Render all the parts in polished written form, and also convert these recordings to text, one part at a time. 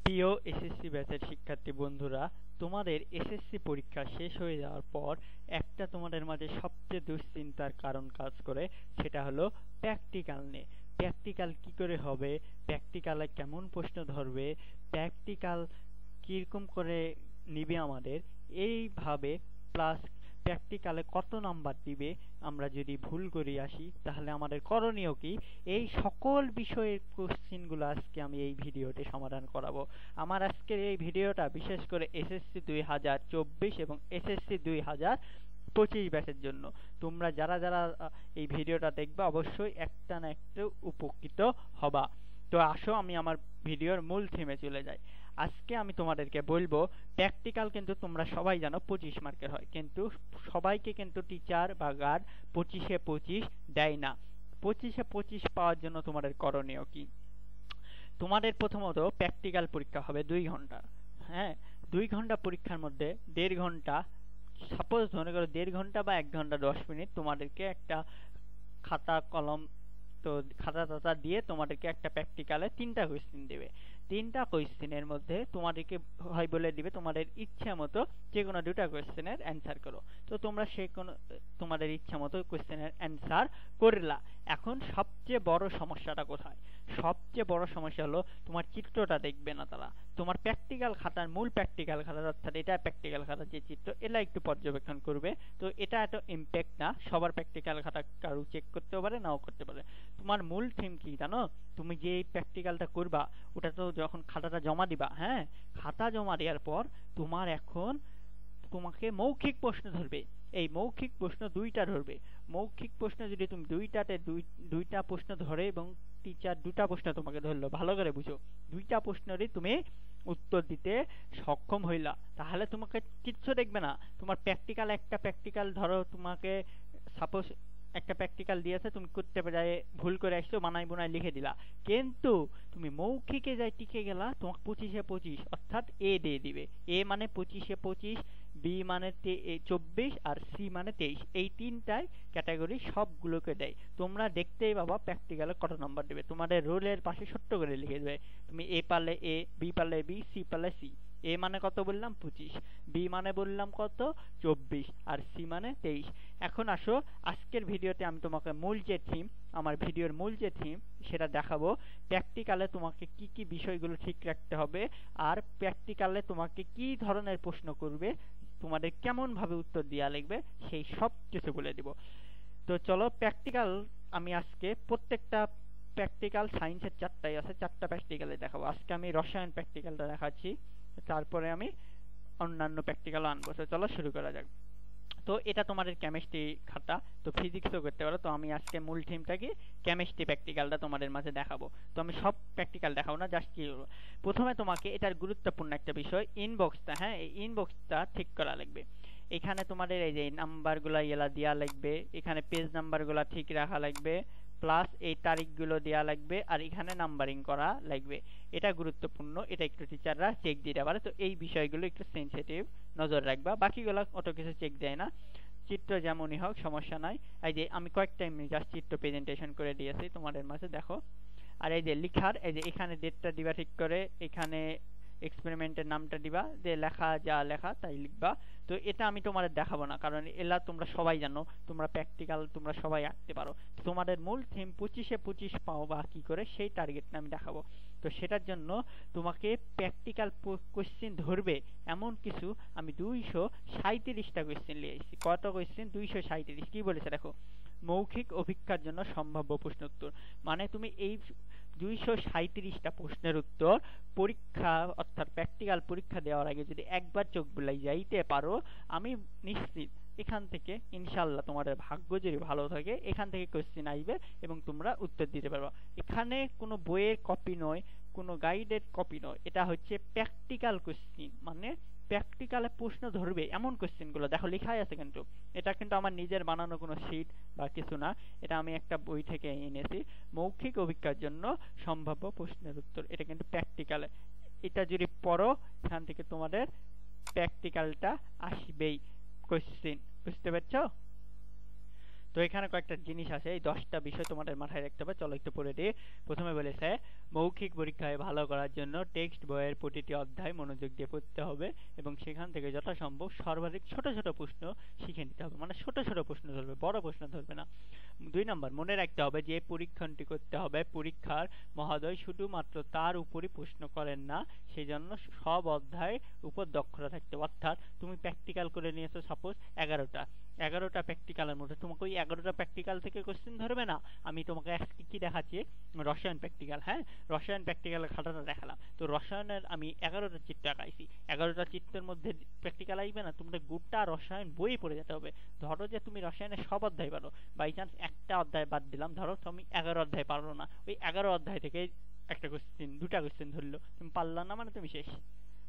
প্রিয় এসএসসি ব্যাচের শিক্ষার্থী বন্ধুরা, তোমাদের এসএসসি পরীক্ষা শেষ হয়ে যাওয়ার পর একটা তোমাদের মাঝে সবচেয়ে দুশ্চিন্তার কারণ কাজ করে, সেটা হলো প্র্যাকটিক্যাল নিয়ে। প্র্যাকটিক্যাল কি করে হবে, প্র্যাকটিক্যালে কেমন প্রশ্ন ধরবে, প্র্যাকটিক্যাল কিরকম করে নিবে আমাদের, এইভাবে প্লাস প্র্যাকটিক্যালে কত নাম্বার দিবে, আমরা যদি ভুল করে আসি তাহলে আমাদের করণীয় কি, এই সকল বিষয়ের কোশ্চিনগুলো আজকে আমি এই ভিডিওতে সমাধান করাবো। আমার আজকের এই ভিডিওটা বিশেষ করে এসএসসি 2024 এবং এসএসসি 2025 ব্যাচের জন্য। তোমরা যারা যারা এই ভিডিওটা দেখবে অবশ্যই একটা না একটু উপকৃত হবা। তো আসো আমি আমার ভিডিওর মূল থিমে চলে যাই। আজকে আমি তোমাদেরকে বলবো, প্র্যাকটিক্যাল কিন্তু তোমরা সবাই জানো 25 মার্কের হয়, কিন্তু সবাইকে কিন্তু টিচার বা গার্ড 25-এ 25 দেয় না। 25-এ 25 পাওয়ার জন্য তোমাদের করণীয় কি? তোমাদের প্রথমত প্র্যাকটিক্যাল পরীক্ষা হবে 2 ঘন্টা। হ্যাঁ, 2 ঘন্টা পরীক্ষার মধ্যে 1.5 ঘন্টা, সাপোজ মনে করো 1.5 ঘন্টা বা 1 ঘন্টা 10 মিনিট তোমাদেরকে একটা খাতা কলম, তো খাতা টাতা দিয়ে তোমাদেরকে একটা প্র্যাকটিক্যালে 3টা কোয়েশ্চেন দেবে। 3টা কোয়েশ্চেনের মধ্যে তোমাদেরকে হয় বলে দিবে তোমাদের ইচ্ছা মতো যে কোনো 2টা কোয়েশ্চেনের অ্যান্সার করো। তো তোমরা সে কোনো তোমাদের ইচ্ছা মতো কোয়েশ্চেনের অ্যান্সার করলা। এখন সবচেয়ে বড় সমস্যাটা কোথায়? সবচেয়ে বড় সমস্যা হলো তোমার চিত্রটা দেখবে না তারা। তোমার প্র্যাকটিক্যাল খাতার, মূল প্র্যাকটিক্যাল খাতা, অর্থাৎ এটা প্র্যাকটিক্যাল খাতার যে চিত্র, এটা একটু পর্যবেক্ষণ করবে। তো এটা এত ইম্প্যাক্ট না, সবার প্র্যাকটিক্যাল খাতা কারো চেক করতেও পারে, নাও করতে পারে। তোমার মূল থিম কি জানো? তুমি যে প্র্যাকটিক্যালটা করবা ওটা তো যখন খাতাটা জমা দিবা, হ্যাঁ, খাতা জমা দেওয়ার পর তোমার এখন তোমাকে মৌখিক প্রশ্ন ধরবে। এই মৌখিক প্রশ্ন 2টা ধরবে। মৌখিক প্রশ্ন যদি তুমি দুইটা প্রশ্ন ধরে এবং টিচার 2টা প্রশ্ন তোমাকে ধরলো, ভালো করে বুঝো, 2টা প্রশ্নেরই তুমি উত্তর দিতে সক্ষম হইলা, তাহলে তোমাকে কিচ্ছু দেখবে না। তোমার প্র্যাকটিক্যাল, একটা প্র্যাকটিক্যাল ধরো তোমাকে সাপোজ একটা প্র্যাকটিক্যাল দিয়েছে, তুমি করতে যায় ভুল করে আসছো, বানাই বোনাই লিখে দিলা, কিন্তু তুমি মৌখিকে যাই টিকে গেলা, তোমাকে 25-এ 25 অর্থাৎ এ দিয়ে দিবে। এ মানে 25-এ 25, বি মানে 24 আর সি মানে 23। এই 3টাই ক্যাটাগরি সবগুলোকে দেয়। তোমরা দেখতেই পাবা প্র্যাকটিক্যালে কত নাম্বার দেবে, তোমাদের রোলের পাশে ছোট্ট করে লিখে দেবে। তুমি এ পারলে এ, বি পারলে বি, সি পারলে সি। এ মানে কত বললাম 25, বি মানে বললাম কত 24, আর সি মানে 23। এখন আসো, আজকের ভিডিওতে আমি তোমাকে মূল যে থিম, আমার ভিডিওর মূল যে থিম সেটা দেখাবো। প্র্যাকটিক্যালে তোমাকে কি কি বিষয়গুলো ঠিক রাখতে হবে, আর প্র্যাকটিক্যালে তোমাকে কি ধরনের প্রশ্ন করবে, তোমাদের কেমন ভাবে উত্তর দেওয়া লাগবে, সেই সব কিছু বলে দিব। তো চলো প্র্যাকটিক্যাল আমি আজকে প্রত্যেকটা প্র্যাকটিক্যাল, সায়েন্সের 4টাই আছে, 4টা প্র্যাকটিক্যালে দেখাবো। আজকে আমি রসায়ন প্র্যাকটিক্যালটা দেখাচ্ছি, তারপরে আমি অন্যান্য প্র্যাকটিক্যাল আনবো। তো চলো শুরু করা যাক। তো এটা তোমাদের কেমিস্ট্রি খাতা, তো ফিজিক্সও করতে পারো। তো আমি আজকে মূল থিমটা কি, কেমিস্ট্রি প্র্যাকটিক্যালটা তোমাদের মাঝে দেখাবো। তো আমি সব প্র্যাকটিক্যাল দেখাবো না, জাস্ট কি প্রথমে তোমাকে এটার গুরুত্বপূর্ণ একটা বিষয়, ইনবক্সটা, হ্যাঁ, এই ইনবক্সটা ঠিক করা লাগবে। এখানে তোমাদের এই যে নাম্বারগুলো এলা দেওয়া লাগবে, এখানে পেজ নাম্বারগুলো ঠিক রাখা লাগবে, প্লাস এই তারিখগুলো দেওয়া লাগবে, আর এখানে নাম্বারিং করা লাগবে। এটা গুরুত্বপূর্ণ, এটা একটু টিচাররা চেক দিতে পারে। তো এই বিষয়গুলো একটু সেনসিটিভ, নজর রাখবা। বাকিগুলো অত কিছু চেক দেয় না, চিত্র যেমনই হোক সমস্যা নাই। এই যে আমি কয়েকটা এমনি জাস্ট চিত্র প্রেজেন্টেশন করে দিয়েছি তোমাদের মাঝে, দেখো। আর এই যে লিখার, এই যে এখানে ডেটটা দিবা ঠিক করে, এখানে এক্সপেরিমেন্টের নামটা দিবা, যে লেখা যা লেখা তাই লিখবা। তো এটা আমি তোমাদের দেখাবো না, কারণ এলা তোমরা সবাই জানো, তোমরা প্র্যাকটিক্যাল তোমরা সবাই আঁকতে পারো। তোমাদের মূল থিম 25-এ 25 পাও বা কি করে, সেই টার্গেটটা আমি দেখাবো। তো সেটার জন্য তোমাকে প্র্যাকটিক্যাল কোশ্চেন ধরবে এমন কিছু, আমি 237টা কোশ্চেন নিয়ে এসেছি। কত কোশ্চেন? 237। কি বলেছে দেখো, মৌখিক অভিজ্ঞতার জন্য সম্ভাব্য প্রশ্ন উত্তর। মানে তুমি এই 237টা প্রশ্নের উত্তর পরীক্ষা, অর্থাৎ প্র্যাকটিক্যাল পরীক্ষা দেওয়ার আগে যদি একবার চোখ বুলাই যাইতে পারো, আমি নিশ্চিত এখান থেকে ইনশাল্লাহ তোমাদের ভাগ্য যদি ভালো থাকে, এখান থেকে কোশ্চেন আসবে এবং তোমরা উত্তর দিতে পারবে। এখানে কোনো বইয়ের কপি নয়, কোনো গাইডের কপি নয়, এটা হচ্ছে প্র্যাকটিক্যাল কোশ্চেন। মানে প্র্যাকটিক্যালে প্রশ্ন ধরবে এমন কোশ্চেনগুলো দেখো লেখাই আছে, কিন্তু এটা কিন্তু আমার নিজের বানানো কোনো শীট বা কিছু না, এটা আমি একটা বই থেকে এনেছি। মৌখিক অভিজ্ঞতার জন্য সম্ভাব্য প্রশ্নের উত্তর, এটা কিন্তু প্র্যাকটিক্যালে। এটা যদি পড়ো, এখান থেকে তোমাদের প্র্যাকটিক্যালটা আসবেই কোশ্চেন, বুঝতে পারছো? তো এখানে কয়েকটা জিনিস আছে, এই 10টা বিষয় তোমাদের মাথায় রাখতে হবে। চলো একটু পড়ে দিই। প্রথমে বলেছে মৌখিক পরীক্ষায় ভালো করার জন্য টেক্সট বইয়ের প্রতিটি অধ্যায় মনোযোগ দিয়ে পড়তে হবে এবং সেখান থেকে যথাসম্ভব সর্বাধিক ছোট ছোট প্রশ্ন শিখে নিতে হবে, মানে ছোট ছোট প্রশ্ন ধরবে, বড় প্রশ্ন ধরবে না। 2 নম্বর, মনে রাখতে হবে যে পরীক্ষণটি করতে হবে পরীক্ষার মহোদয় শুধুমাত্র তার উপরই প্রশ্ন করেন না, সেই জন্য সব অধ্যায়ের উপর দক্ষতা থাকতে হবে। অর্থাৎ তুমি প্র্যাকটিক্যাল করে নিয়েছো সাপোজ 11টা প্র্যাকটিক্যালের মধ্যে তোমাকে ওই 11টা প্র্যাকটিক্যাল থেকে কোশ্চেন ধরবে না। আমি তোমাকে আজকে কি দেখাচ্ছি, রসায়ন প্র্যাকটিক্যাল, হ্যাঁ রসায়ন প্র্যাকটিক্যালের খাতাটা দেখালাম। তো রসায়নের আমি 11টা চিত্র আঁকাইছি, 11টা চিত্রের মধ্যে প্র্যাকটিক্যাল আসবে না, তোমাদের গোটা রসায়ন বই পড়ে যেতে হবে। ধরো যে তুমি রসায়নের সব অধ্যায় পারো, বাই চান্স একটা অধ্যায় বাদ দিলাম, ধরো তুমি 11 অধ্যায় পারো না, ওই 11 অধ্যায় থেকে একটা কোশ্চেন, 2টা কোশ্চেন ধরলো, তুমি পারলা না মানে তুমি শেষ।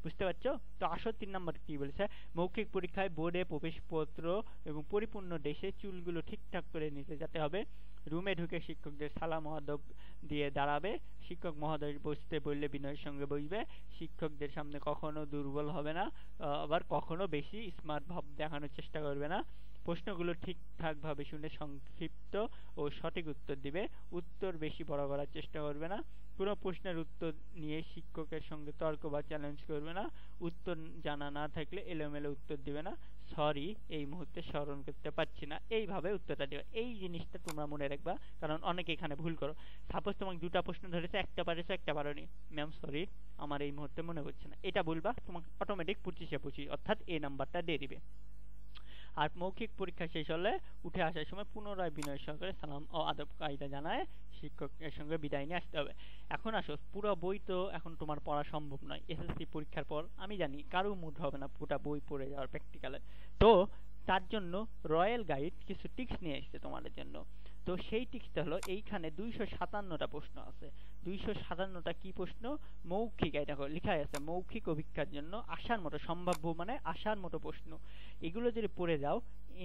বুঝতে পারছো? তো আসো 3 নম্বর কি বলেছে, মৌখিক পরীক্ষায় বোর্ডে প্রবেশপত্র এবং পরিপূর্ণ ড্রেসে চুলগুলো ঠিকঠাক করে নিতে যেতে হবে। রুমে ঢুকে শিক্ষকদের সালাম আদব দিয়ে দাঁড়াবে। শিক্ষক মহোদয় বসতে বললে বিনয়ের সঙ্গে বসবে। শিক্ষকদের সামনে কখনো দুর্বল হবে না, আবার কখনো বেশি স্মার্ট ভাব দেখানোর চেষ্টা করবে না। প্রশ্নগুলো ঠিকঠাক ভাবে শুনে সংক্ষিপ্ত ও সঠিক উত্তর দিবে। উত্তর বেশি বড় করার চেষ্টা করবে না। কোনো প্রশ্নের উত্তর নিয়ে শিক্ষকের সঙ্গে তর্ক বা চ্যালেঞ্জ করবে না। উত্তর জানা না থাকলে এলোমেলো উত্তর দিবে না। সরি এই মুহূর্তে স্মরণ করতে পারছি না, এইভাবে উত্তরটা দিবে। এই জিনিসটা তোমরা মনে রাখবা, কারণ অনেকে এখানে ভুল করো। সাপোজ তোমাকে 2টা প্রশ্ন ধরেছে, একটা পারেছো একটা পারোনি, ম্যাম সরি আমার এই মুহূর্তে মনে পড়ছে না, এটা বলবা, তোমাকে অটোমেটিক 25 অর্থাৎ এই নাম্বারটা দিয়ে দিবে। আর মৌখিক পরীক্ষা শেষ হলে উঠে আসার সময় পুনরায় বিনয় সহকারে সালাম ও আদব কায়দা জানায় শিক্ষকের সঙ্গে বিদায় নিয়ে আসতে হবে। এখন আসো, পুরো বই তো এখন তোমার পড়া সম্ভব নয়, এসএসসি পরীক্ষার পর আমি জানি কারো মুড হবে না পুরো বই পড়ে যাওয়ার প্র্যাকটিক্যালে। তো তার জন্য রয়্যাল গাইড কিছু টিপস নিয়ে এসেছে তোমাদের জন্য। তো সেই টিপসটা হলো, এইখানে 257টা প্রশ্ন আছে। 257টা কি প্রশ্ন? মৌখিক, এটা লেখা আছে মৌখিক অভিজ্ঞতার জন্য আসার মতো, সম্ভাব্য মানে আসার মতো প্রশ্ন। এগুলো যদি পড়ে যাও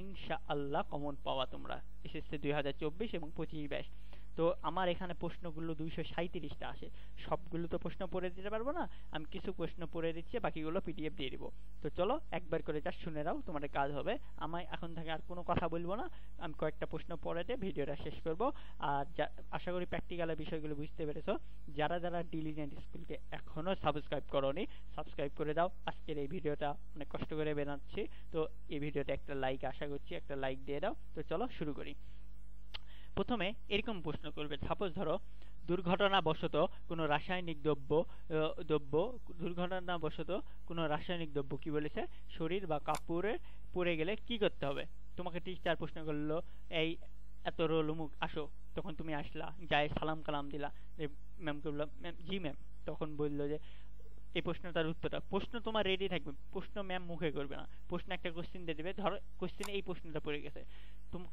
ইনশাআল্লাহ কমন পাওয়া তোমরা এসএসসি 2024 এবং 25-22। তো আমার এখানে প্রশ্নগুলো 237টা আসে, সবগুলো তো প্রশ্ন পড়ে দিতে পারবো না, আমি কিছু প্রশ্ন পড়ে দিচ্ছি, বাকিগুলো পিডিএফ দিয়ে দিব। তো চলো একবার করে জাস্ট শুনে নাও, তোমাদের কাজ হবে। আমি এখন থেকে আর কোনো কথা বলবো না, আমি কয়েকটা প্রশ্ন পড়ে দিয়ে ভিডিওটা শেষ করব। আর আশা করি প্র্যাকটিক্যালের বিষয়গুলো বুঝতে পেরেছো। যারা যারা ডিলিজেন্ট স্কুলকে এখনো সাবস্ক্রাইব করোনি, সাবস্ক্রাইব করে দাও। আজকের এই ভিডিওটা অনেক কষ্ট করে বানাচ্ছি, তো এই ভিডিওতে একটা লাইক আশা করছি, একটা লাইক দিয়ে দাও। তো চলো শুরু করি। প্রথমে এরকম প্রশ্ন করবে, সাপোজ ধরো দুর্ঘটনাবশত কোনো রাসায়নিক দ্রব্য কি বলেছে, শরীর বা কাপড়ে পড়ে গেলে কি করতে হবে। তোমাকে টিচার প্রশ্ন করলো, এই এত রোল মুখ আসো, তখন তুমি আসলা, যাই সালাম কালাম দিলা, ম্যামকে বললাম ম্যাম জি ম্যাম, তখন বললো যে এই প্রশ্নটার উত্তরটা, প্রশ্ন তোমার রেডি থাকবে, প্রশ্ন ম্যাম মুখে করবে না, প্রশ্ন একটা কোশ্চেন দিয়ে দেবে, ধরো কোশ্চেনে এই প্রশ্নটা পড়ে গেছে,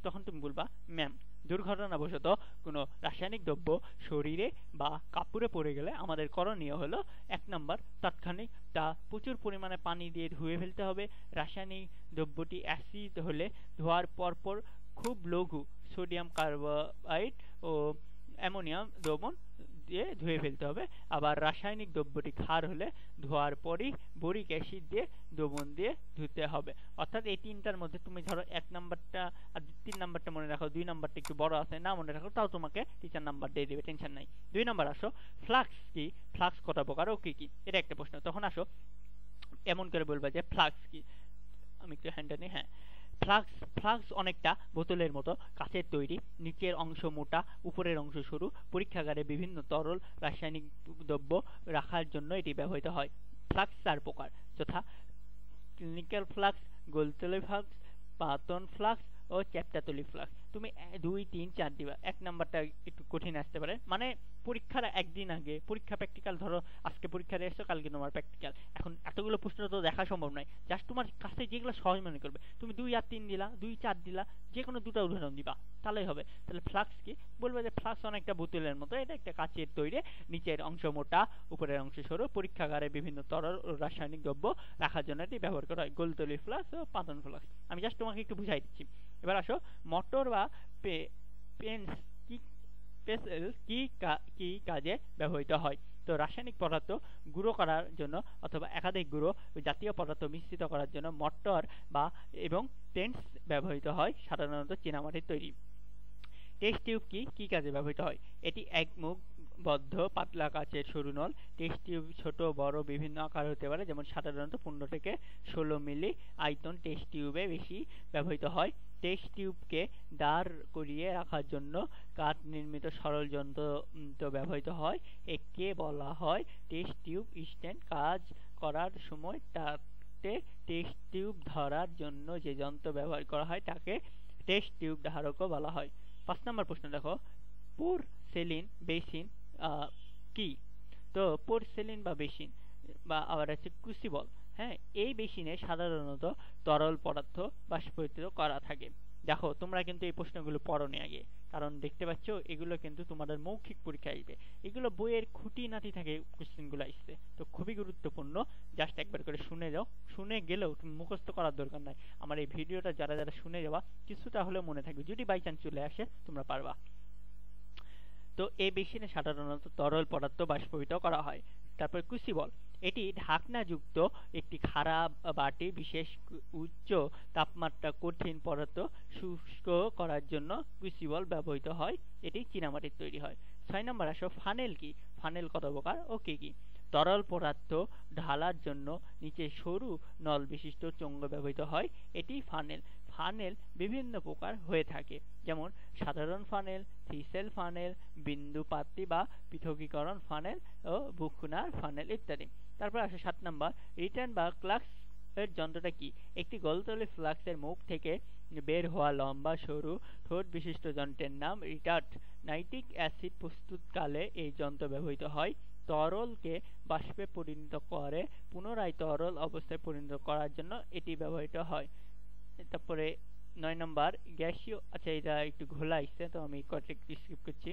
তখন তুমি বলবা ম্যাম দুর্ঘটনাবশত কোনো রাসায়নিক দ্রব্য শরীরে বা কাপড়ে পড়ে গেলে আমাদের করণীয় হলো 1 নম্বর, তাৎক্ষণিক তা প্রচুর পরিমাণে পানি দিয়ে ধুয়ে ফেলতে হবে। রাসায়নিক দ্রব্যটি অ্যাসিড হলে ধোয়ার পরপর খুব লঘু সোডিয়াম কার্বাইড ও অ্যামোনিয়াম দ্রবণ দিয়ে ধুয়ে ফেলতে হবে। আবার রাসায়নিক দ্রব্যটি ক্ষার হলে ধোয়ার পরই বোরিক অ্যাসিড দিয়ে দ্রবণ দিয়ে ধুতে হবে। অর্থাৎ এই 3টার মধ্যে তুমি ধরো 1 নাম্বারটা আর 3 নাম্বারটা মনে রাখো, 2 নাম্বারটা একটু বড় আছে না মনে রাখো, তাও তোমাকে টিচার নাম্বার দিয়ে দিবে, টেনশন নাই। 2 নাম্বার আসো, ফ্লাক্স কি, ফ্লাক্স কত প্রকার ও কি কি, এটা একটা প্রশ্ন। তখন আসো এমন করে বলবা যে ফ্লাক্স কি, আমি একটু হ্যান্ডটা নিই, হ্যাঁ ফ্লাক্স অনেকটা বোতলের মতো কাচের তৈরি, নিচের অংশ মোটা, উপরের অংশ সরু। পরীক্ষাগারে বিভিন্ন তরল রাসায়নিক দ্রব্য রাখার জন্য এটি ব্যবহৃত হয়। ফ্লাক্স 4 প্রকার, যথা ক্লিনিক্যাল ফ্লাক্স, গোলতলি ফ্লাক্স, পাতন ফ্লাক্স ও চ্যাপ্টাতলি ফ্লাক্স। তুমি 2, 3, 4 দিবা। 1 নাম্বারটা একটু কঠিন আসতে পারে, মানে পরীক্ষার একদিন আগে, পরীক্ষা প্র্যাকটিক্যাল ধরো আজকে পরীক্ষা এসছো, কালকে তোমার প্র্যাকটিক্যাল, এখন এতগুলো প্রশ্ন তো দেখা সম্ভব নয়, জাস্ট তোমার কাছে যেগুলো সহজ মনে করবে তুমি 2 আর 3 দিলা, 2, 4 দিলা, যে কোনো 2টা উদাহরণ দিবা, তাহলেই হবে। তাহলে ফ্লাক্স কি, বলবে যে ফ্লাক্স অনেকটা বোতলের মতো, এটা একটা কাচের তৈরি, নিচের অংশ মোটা, উপরের অংশ সরু। পরীক্ষাগারে বিভিন্ন তরল ও রাসায়নিক দ্রব্য রাখার জন্য এটি ব্যবহার করা হয়। গোলতলি ফ্লাক্স ও পাতন ফ্লাক্স, আমি জাস্ট তোমাকে একটু বুঝাই দিচ্ছি। এবার আসো, মোটর বা পেন্স কি কাজে ব্যবহৃত হয়। তো রাসায়নিক পদার্থ গুঁড়ো করার জন্য অথবা একাধিক গুঁড়ো জাতীয় পদার্থ মিশ্রিত করার জন্য মর্টার বা এবং পেন্টস ব্যবহৃত হয়, সাধারণত চীনামাটির তৈরি। টেস্ট টিউব কি কাজে ব্যবহৃত হয়? এটি একমুখ বদ্ধ পাতলা কাচের সরু নল। টেস্ট টিউব ছোট বড় বিভিন্ন আকার হতে পারে, যেমন সাধারণত 15 থেকে 16 মিলি আয়তন টেস্ট টিউবে বেশি ব্যবহৃত হয়। টেস্ট টিউবকে দাঁড় করিয়ে রাখার জন্য কাঠ নির্মিত সরল যন্ত্র ব্যবহৃত হয়, একে বলা হয় টেস্ট টিউব স্ট্যান্ড। কাজ করার সময় তাতে টেস্ট টিউব ধরার জন্য যে যন্ত্র ব্যবহার করা হয় তাকে টেস্ট টিউব ধারকও বলা হয়। 5 নম্বর প্রশ্ন দেখো, পোরসেলিন বেসিন কি? তো পোরসেলিন বা বেসিন বা আবার আছে ক্রুসিবল। হ্যাঁ, এই বেসিনে সাধারণত তরল পদার্থ বাষ্পীভূত করা থাকে। দেখো তোমরা কিন্তু এই প্রশ্নগুলো পড়োনি আগে, কারণ দেখতে পাচ্ছ এগুলো কিন্তু তোমাদের মৌখিক পরীক্ষা আসবে, এগুলো বইয়ের খুঁটিনাটি থেকে কোশ্চেনগুলো আসছে, তো খুবই গুরুত্বপূর্ণ। জাস্ট একবার করে শুনে যাও, শুনে গেলেও তুমি মুখস্থ করার দরকার নাই। আমার এই ভিডিওটা যারা যারা শুনে যাওয়া কিছুটা হলেও মনে থাকবে, যদি বাই চান্স চলে আসে তোমরা পারবা। তো এই বেসিনে সাধারণত তরল পদার্থ বাষ্পীভূত করা হয়। তারপর ক্রুসিবল, এটি ঢাকনাযুক্ত একটি খারাপ বাটি, বিশেষ উচ্চ তাপমাত্রা কঠিন পদার্থ শুষ্ক করার জন্য ক্রুসিবল ব্যবহৃত হয়, এটি চীনামাটির তৈরি হয়। 6 নম্বর আসো, ফানেল কি? ফানেল কত প্রকার ও কি কি? তরল পদার্থ ঢালার জন্য নিচে সরু নল বিশিষ্ট চোঙ ব্যবহৃত হয়, এটি ফানেল। ফানেল বিভিন্ন প্রকার হয়ে থাকে, যেমন সাধারণ ফানেল, থ্রি-সেল ফানেল, বিন্দু পাত্তি বা পৃথকীকরণ ফানেল ও বুখনার ফানেল ইত্যাদি। তারপর আসে 7 নম্বর, রিটার্ন বা ক্লাক্স এর যন্ত্রটা কি? একটি গোলতলে ফ্লাক্সের মুখ থেকে বের হওয়া লম্বা সরু ঠোঁট বিশিষ্ট যন্ত্রের নাম রিটার্ট। নাইট্রিক অ্যাসিড প্রস্তুতকালে এই যন্ত্র ব্যবহৃত হয়। তরলকে বাষ্পে পরিণত করে পুনরায় তরল অবস্থায় পরিণত করার জন্য এটি ব্যবহৃত হয়। তারপরে 9 নম্বর, গ্যাসীয়। আচ্ছা, এটা একটু ঘোলা আসছে, তো আমি একটু স্কিপ করছি।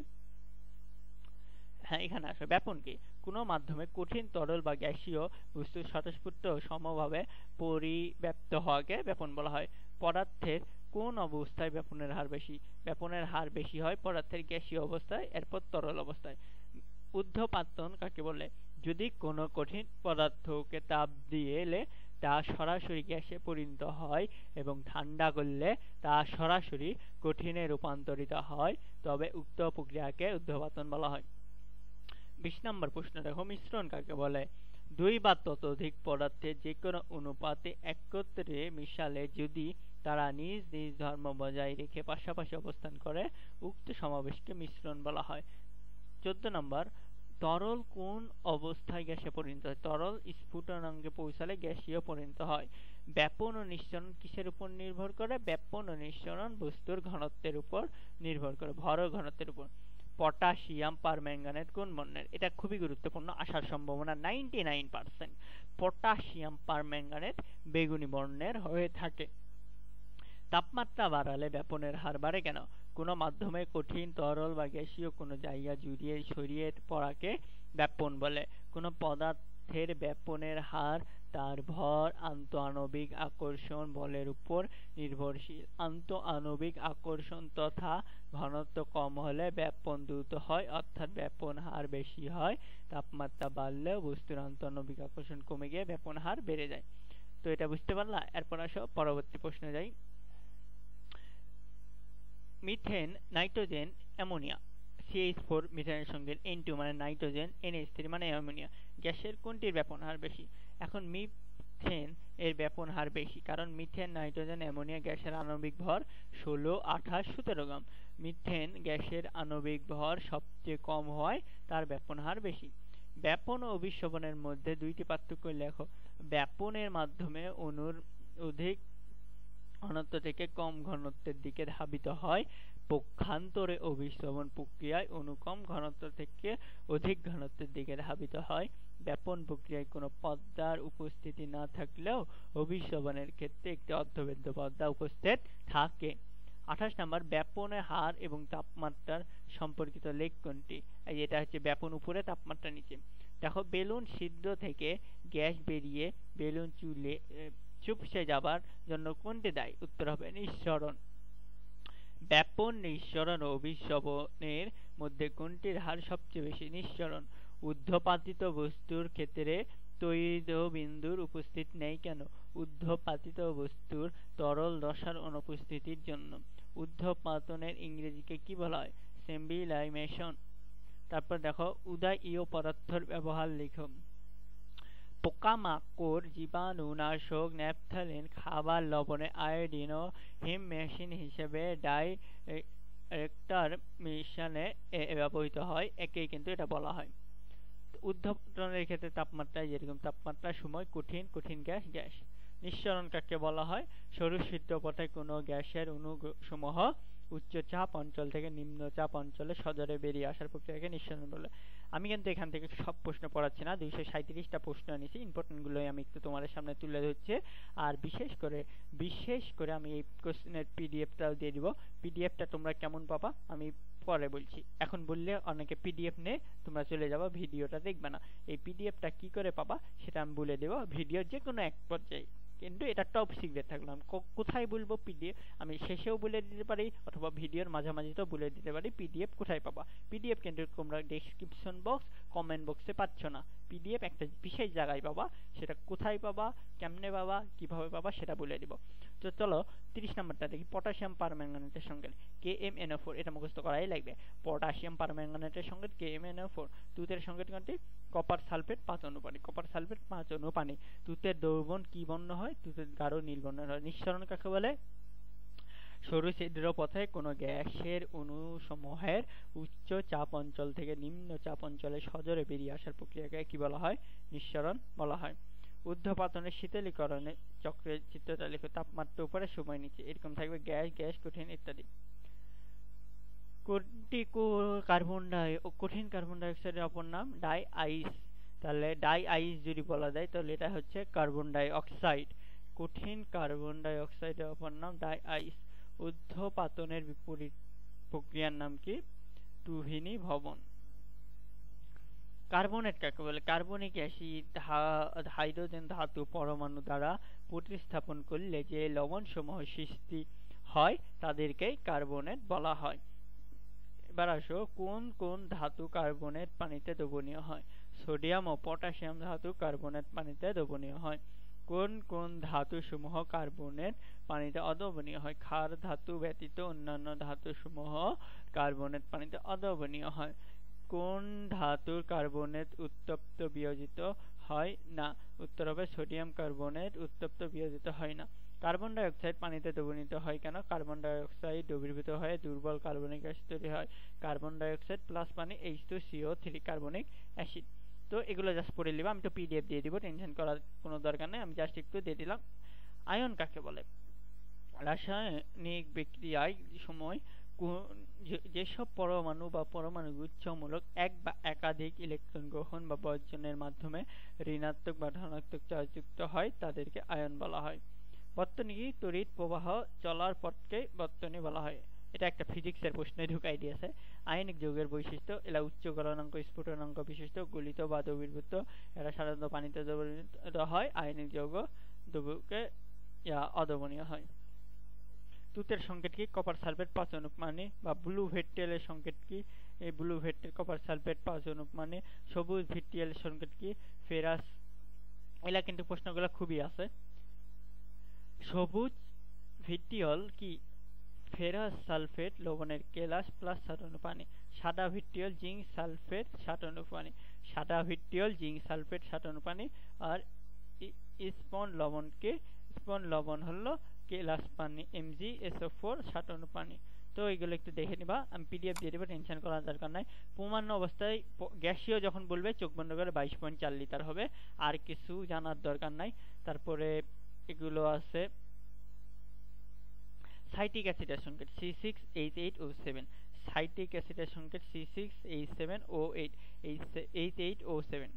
হ্যাঁ, এখানে আসো, ব্যাপন কি? কোনো মাধ্যমে কঠিন তরল বা গ্যাসীয় বস্তু স্বতঃস্ফূর্ত সমভাবে পরিব্যাপ্ত হওয়াকে ব্যাপন বলা হয়। পদার্থের কোন অবস্থায় ব্যাপনের হার বেশি? ব্যাপনের হার বেশি হয় পদার্থের গ্যাসীয় অবস্থায়, এরপর তরল অবস্থায়। ঊর্ধ্বপাতন কাকে বলে? যদি কোনো কঠিন পদার্থকে তাপ দিলে তা সরাসরি গ্যাসে পরিণত হয় এবং ঠান্ডা করলে তা সরাসরি কঠিনে রূপান্তরিত হয়, তবে উক্ত প্রক্রিয়াকে ঊর্ধ্বপাতন বলা হয়। 20 নম্বর প্রশ্ন দেখো, মিশ্রণ কাকে বলে? 2 বা ততোধিক পদার্থের যে কোনো অনুপাতে একত্রে মিশালে যদি তারা নিজ নিজ ধর্ম বজায় রেখে পাশাপাশি অবস্থান করে, উক্ত সমাবেশকে মিশ্রণ বলা হয়। 14 নম্বর, তরল কোন অবস্থায় গ্যাসে পরিণত হয়? তরল স্ফুটনাঙ্গে পৌঁছালে গ্যাসীয় পরিণত হয়। ব্যাপন ও নিঃসরণ কিসের উপর নির্ভর করে? ব্যাপন ও নিঃসরণ বস্তুর ঘনত্বের উপর নির্ভর করে, ভর ও ঘনত্বের উপর। পটাশিয়াম পারম্যাঙ্গানেট কোন বর্ণের? এটা খুবই গুরুত্বপূর্ণ, আসার সম্ভাবনা 99%। পটাশিয়াম পারম্যাঙ্গানেট বেগুনি বর্ণের হয়ে থাকে। তাপমাত্রা বাড়ালে ব্যাপনের হার বাড়ে কেন? কোনো মাধ্যমে কঠিন তরল বা গ্যাসীয় কোনো জায়গা জুড়িয়ে ছড়িয়ে পড়াকে ব্যাপন বলে। কোনো পদার্থের ব্যাপনের হার তার ভর আন্তঃআণবিক আকর্ষণ বলের উপর নির্ভরশীল। আন্তঃআণবিক আকর্ষণ তথা ঘনত্ব কম হলে ব্যাপন দ্রুত হয়, অর্থাৎ ব্যাপন হার বেশি হয়। তাপমাত্রা বাড়লেও বস্তুর আন্তঃআণবিক আকর্ষণ কমে গিয়ে ব্যাপন হার বেড়ে যায়। তো এটা বুঝতে পারলা? এরপর আসো পরবর্তী প্রশ্নে যাই। Methane, nitrogen, ammonia. CH4 মিথেনের সঙ্গে N2 মানে নাইট্রোজেন, NH3 মানে অ্যামোনিয়া। গ্যাসের কোনটির ব্যাপন হার বেশি? এখন মিথেন এর ব্যাপন হার বেশি, কারণ মিথেন, নাইট্রোজেন, অ্যামোনিয়া গ্যাসের আণবিক ভর 16, 28, 17 গ্রাম। মিথেন গ্যাসের আণবিক ভর সবচেয়ে কম হওয়ায় তার ব্যাপন হার বেশি। ব্যাপন ও অভিস্রবণের মধ্যে 2টি পার্থক্য লেখো। ব্যাপনের মাধ্যমে অণুর অধিক ঘনত্ব থেকে কম ঘনত্বের দিকে ধাবিত হয়, পক্ষান্তরে অভিস্রবণ প্রক্রিয়ায় অণু কম ঘনত্ব থেকে অধিক ঘনত্বের দিকে ধাবিত হয়। ব্যাপন প্রক্রিয়ায় কোনো পর্দার উপস্থিতি না থাকলেও অভিস্রবণের ক্ষেত্রে একটি অর্ধবেদ্য পর্দা উপস্থিত থাকে। 28 নম্বর, ব্যাপনের হার এবং তাপমাত্রার সম্পর্কিত লেখ কোনটি? এটা হচ্ছে ব্যাপন উপরে, তাপমাত্রা নিচে। দেখো, বেলুন ছিদ্র থেকে গ্যাস বেরিয়ে বেলুন চুপসে যাবার জন্য কোনটি দায়ী? উত্তর হবে নিঃসরণ। ব্যাপন, নিঃসরণ ও অভিস্রবণের মধ্যে কোনটির হার সবচেয়ে বেশি? নিঃসরণ। ঊর্ধ্বপাতিত বস্তুর ক্ষেত্রে তড়িৎ বিন্দুর উপস্থিত নেই কেন? ঊর্ধ্বপাতিত বস্তুর তরল দশার অনুপস্থিতির জন্য। ঊর্ধ্বপাতনের ইংরেজিকে কি বলা হয়? সাবলিমেশন। তারপর দেখো উদয়ীয় পদার্থের ব্যবহার লিখো। পোকামাকড়, জীবাণু নাশক, ন্যাপথালিন, খাবার লবণে আয়োডিন ও হিম মেশিন হিসেবে ডাইরেক্টর মিশ্রণে ব্যবহৃত হয়, একেই কিন্তু এটা বলা হয়। ঊর্ধ্বপাতনের ক্ষেত্রে তাপমাত্রা যেরকম তাপমাত্রার সময় কঠিন কঠিন গ্যাস গ্যাস। নিঃসরণ কাকে বলা হয়? সরু সিদ্ধ পথে কোনো গ্যাসের অণুসমূহ উচ্চ চাপ অঞ্চল থেকে নিম্ন চাপ অঞ্চলে সজোরে বেরিয়ে আসার প্রক্রিয়াকে নিঃসরণ বলে। আমি কিন্তু এখান থেকে সব প্রশ্ন পড়াচ্ছি না, 237টা প্রশ্ন নিয়েছি, ইম্পর্টেন্ট গুলোই আমি একটু তোমাদের সামনে তুলে ধরছি। আর বিশেষ করে আমি এই কোশ্চেনের পিডিএফটাও দিয়ে দিব। পিডিএফটা তোমরা কেমন পাবা আমি পরে বলছি, এখন বললে অনেকে পিডিএফ নিয়ে তোমরা চলে যাবো, ভিডিওটা দেখবে না। এই পিডিএফটা কি করে পাবা সেটা আমি বলে দেবো ভিডিওর যে কোনো এক পর্যায়ে, কিন্তু এটা টপ সিক্রেট থাকলাম। কোথায় বলবো পিডিএফ আমি শেষেও বলে দিতে পারি, অথবা ভিডিওর মাঝামাঝিতেও বলে দিতে পারি পিডিএফ কোথায় পাবা। পিডিএফ কিন্তু তোমরা ডেসক্রিপশন বক্স, কমেন্ট বক্সে পাচ্ছ না। পিডিএফ একটা বিশেষ জায়গায় পাবা, সেটা কোথায় পাবা, কেমনে পাবা, কিভাবে পাবা সেটা বলে দিব। তো চলো 30 নম্বরটা দেখি। পটাশিয়াম পারম্যাঙ্গানেটের সংকেত KMnO4, এটা মুখস্থ করাই লাগবে। পটাশিয়াম পারম্যাঙ্গানেটের সংকেত KMnO4। তুতের সংকেত কোনটি? কপার সালফেট 5 অণু পানি। কপার সালফেট 5 অণু পানি। তুতের দ্রবণ কি বর্ণ হয়? তুতের গাঢ় নীল বর্ণের হয়। নিঃসরণ কাকে বলে? সরু ছিদ্র পথে কোনো গ্যাসের অণুসমূহের উচ্চ চাপ অঞ্চল থেকে নিম্ন চাপ অঞ্চলে সজোরে বেরিয়ে আসার প্রক্রিয়াকে কি বলা হয়? নিঃসরণ বলা হয়। ঊর্ধ্বপাতনের শীতলীকরণের চক্রের চিত্রটা লিখো। তাপমাত্রা উপরে, সময় নিচে, এরকম থাকবে গ্যাস গ্যাস কঠিন ইত্যাদি। কঠিন কার্বন ডাই অক্সাইডের অপর নাম ডাই আইস। তাহলে ডাই আইস যদি বলা যায় তাহলে এটা হচ্ছে কার্বন ডাই অক্সাইড। কঠিন কার্বন ডাই অক্সাইডের অপর নাম ডাই আইস। ঊর্ধ্বপাতনের বিপরীত প্রক্রিয়ার নাম কি? তুহিনী ভবন। কার্বনেট কাকে বলে? কার্বনিক অ্যাসিড হাইড্রোজেন ধাতু পরমাণু দ্বারা প্রতিস্থাপন করলে যে লবণ সমূহ সৃষ্টি হয় তাদেরকে কার্বনেট বলা হয়। এবার আসো, কোন কোন ধাতু কার্বনেট পানিতে দ্রবণীয় হয়? সোডিয়াম ও পটাশিয়াম ধাতু কার্বনেট পানিতে দ্রবণীয় হয়। কোন কোন ধাতু সমূহ কার্বনেট পানিতে অদ্রবণীয় হয়? ক্ষার ধাতু ব্যতীত অন্যান্য ধাতু সমূহ কার্বনেট পানিতে অদ্রবণীয় হয়। কোন ধাতুর কার্বনেট উত্তপ্ত বিয়োজিত হয় না? উত্তর হবে সোডিয়াম কার্বনেট উত্তপ্ত বিয়োজিত হয় না। কার্বন ডাই অক্সাইড পানিতে দ্রবণীত হয় কেন? কার্বন ডাই অক্সাইড দ্রবীভূত হয়ে দুর্বল কার্বনিক অ্যাসিড তৈরি হয়। কার্বন ডাই অক্সাইড প্লাস পানি H2CO3 কার্বনিক অ্যাসিড। তো এগুলো জাস্ট পড়ে নিবা, আমি তো পিডিএফ দিয়ে দিব, টেনশন করার কোনো দরকার নেই, আমি জাস্ট একটু দিয়ে দিলাম। আয়ন কাকে বলে? রাসায়নিক বিক্রিয়ায় সময় যেসব পরমাণু বা পরমাণু গুচ্ছমূলক এক বা একাধিক ইলেকট্রন গ্রহণ বা বর্জনের মাধ্যমে ঋণাত্মক বা ধনাত্মক চার্জযুক্ত হয় তাদেরকে আয়ন বলা হয়। বর্তনী তড়িৎ প্রবাহ চলার পথকে বর্তনী বলা হয়। এটা একটা ফিজিক্সের প্রশ্নে ঢুকাই দিয়েছে। আয়নিক যৌগের বৈশিষ্ট্য, এরা উচ্চ গলনাঙ্ক স্ফুটনাঙ্ক বিশিষ্ট, গলিত বা দ্রবীভূত। এরা সাধারণত পানিতে দ্রবীভূত হয়। আয়নিক যৌগ দ্রবকে অদ্রবণীয় হয়। তুতের সংকেত কি? কপার সালফেট 5 অণু পানি। বা ব্লু ভিট্রিয়ালের সংকেত কি? এই ব্লু ভিট্রিয়াল কপার সালফেট 5 অণু পানি। সবুজ ভিট্রিয়ালের সংকেত কি? ফেরাস। এলা কিন্তু প্রশ্নগুলো খুবই আছে। সবুজ ভিট্রিয়াল কি? ফেরাস সালফেট লবণের কেলাস প্লাস 7 অণু পানি। সাদা ভিট্রিয়াল জিঙ্ক সালফেট 7 অণু পানি। সাদা ভিট্রিয়াল জিঙ্ক সালফেট 7 অণু পানি। আর স্পন লবণ কে? স্পন লবণ হলো কেলাস পানি MgSO4 7 অণু পানি। তো এইগুলো একটু দেখে নিবা, আমি পিডিএফ দিয়ে দেবো, টেনশন করার দরকার নাই। পূর্ণাঙ্গ অবস্থায় গ্যাসীয় যখন বলবে চোখ বন্ধ করে 22.4 লিটার হবে, আর কিছু জানার দরকার নাই। তারপরে এগুলো আছে সাইট্রিক অ্যাসিডের সংকেত C6H8O7। সাইট্রিক অ্যাসিডের সংকেত C6H7O8 H8O7।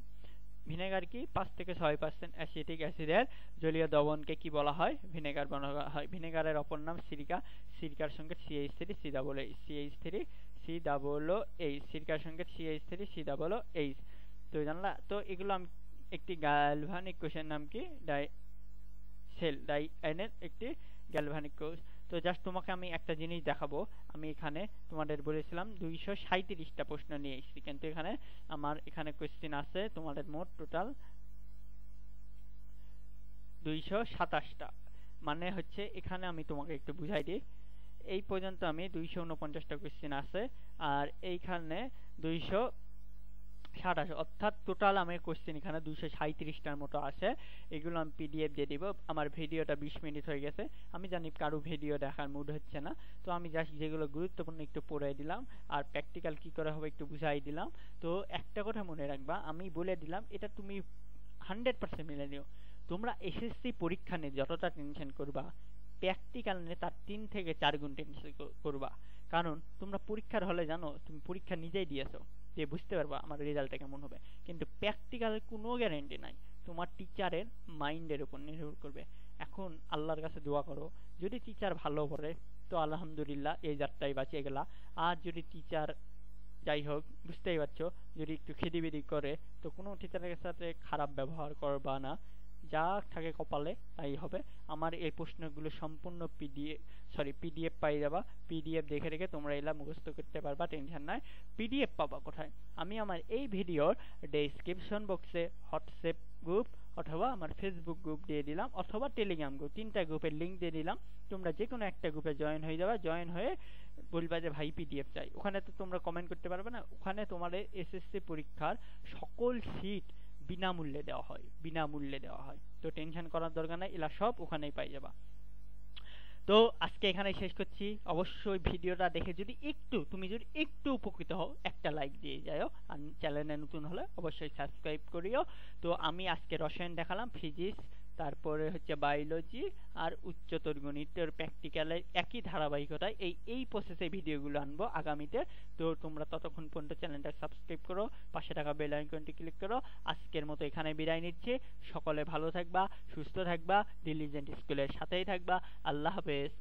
ভিনেগার কি? 5 থেকে 6% অ্যাসিটিক অ্যাসিডের জলীয় দ্রবণকে কি বলা হয়? ভিনেগার বলা হয়। ভিনেগারের অপর নাম সিরিকা। সিরিকার সংকেত CH3COOH CH3COOH। সিরিকার সংকেত CH3COOH। তো জানলা? তো এগুলো আমি একটি গ্যালভানিক কোষের নাম কি? ডাইসেল। ডাইএনের একটি গ্যালভানিক কোষ। তো জাস্ট তোমাকে আমি একটা জিনিস দেখাবো। আমি এখানে তোমাদের বলেছিলাম 237টা প্রশ্ন নিয়ে এসেছি, কিন্তু এখানে আমার এখানে কোয়েশ্চেন আছে তোমাদের মোট টোটাল 227টা। মানে হচ্ছে এখানে আমি তোমাকে একটু বুঝাই দিই, এই পর্যন্ত আমি 249টা কোয়েশ্চেন আছে, আর এইখানে 227, অর্থাৎ টোটাল আমার কোয়েশ্চেন এখানে 237টার মতো আছে। এগুলো আমি পিডিএফ দিয়ে দিব। আমার ভিডিওটা 20 মিনিট হয়ে গেছে, আমি জানি কারো ভিডিও দেখার মুড হচ্ছে না, তো আমি জাস্ট যেগুলো গুরুত্বপূর্ণ একটু পড়ে দিলাম, আর প্র্যাকটিক্যাল কি করে হবে একটু বুঝাই দিলাম। তো একটা কথা মনে রাখবা, আমি বলে দিলাম, এটা তুমি 100% মিলে নিও। তোমরা এসএসসি পরীক্ষা নিয়ে যতটা টেনশন করবা, প্র্যাকটিক্যাল নিয়ে তার 3 থেকে 4 গুণ টেনশন করবা। কারণ তোমরা পরীক্ষার হলে জানো তুমি পরীক্ষা নিজেই দিয়েছো, যে বুঝতে পারবা আমার রেজাল্টটা কেমন হবে, কিন্তু প্র্যাকটিক্যালের কোনো গ্যারান্টি নাই, তোমার টিচারের মাইন্ডের উপর নির্ভর করবে। এখন আল্লাহর কাছে দোয়া করো, যদি টিচার ভালো করে তো আলহামদুলিল্লাহ এই যাত্রায় বাঁচিয়ে গেলা। আর যদি টিচার যাই হোক বুঝতেই পারছো, যদি একটু খেদিবেদি করে তো কোনো টিচারের সাথে খারাপ ব্যবহার করবা না, যা থাকে কপালে তাই হবে। আমার এই প্রশ্নগুলো সম্পূর্ণ পিডিএফ পাই যাবা, পিডিএফ দেখে রেখে তোমরা এলা মুখস্থ করতে পারবা, টেনশন নাই। পিডিএফ পাবা কোথায়? আমি আমার এই ভিডিওর ডেসক্রিপশন বক্সে হোয়াটসঅ্যাপ গ্রুপ অথবা আমার ফেসবুক গ্রুপ দিয়ে দিলাম, অথবা টেলিগ্রাম গ্রুপ, 3টা গ্রুপের লিঙ্ক দিয়ে দিলাম। তোমরা যে কোনো একটা গ্রুপে জয়েন হয়ে যাবা, জয়েন হয়ে বলবা যে ভাই পিডিএফ চাই। ওখানে তো তোমরা কমেন্ট করতে পারবে না, ওখানে তোমাদের এসএসসি পরীক্ষার সকল সিট বিনামূল্যে দেওয়া হয়, বিনামূল্যে দেওয়া হয়। তো টেনশন করার দরকার নাই, এলা সব ওখানেই পাই যাবা। তো আজকে এখানে শেষ করছি। অবশ্যই ভিডিওটা দেখে তুমি যদি একটু উপকৃত হও, একটা লাইক দিয়ে যাও, আর চ্যানেলে নতুন হলে অবশ্যই সাবস্ক্রাইব করিও। তো আমি আজকে রসায়ন দেখালাম, ফিজিক্স, তারপরে হচ্ছে বায়োলজি আর উচ্চতর গণিতের প্র্যাকটিক্যালের একই ধারাবাহিকতায় এই প্রসেসে ভিডিওগুলো আনবো আগামীতে। তো তোমরা ততক্ষণ পর্যন্ত চ্যানেলটা সাবস্ক্রাইব করো, পাশে থাকা বেল আইকনটি ক্লিক করো। আজকের মতো এখানে বিদায় নিচ্ছি। সকলে ভালো থাকবা, সুস্থ থাকবা, ডিলিজেন্ট স্কুলের সাথেই থাকবা। আল্লাহ হাফেজ।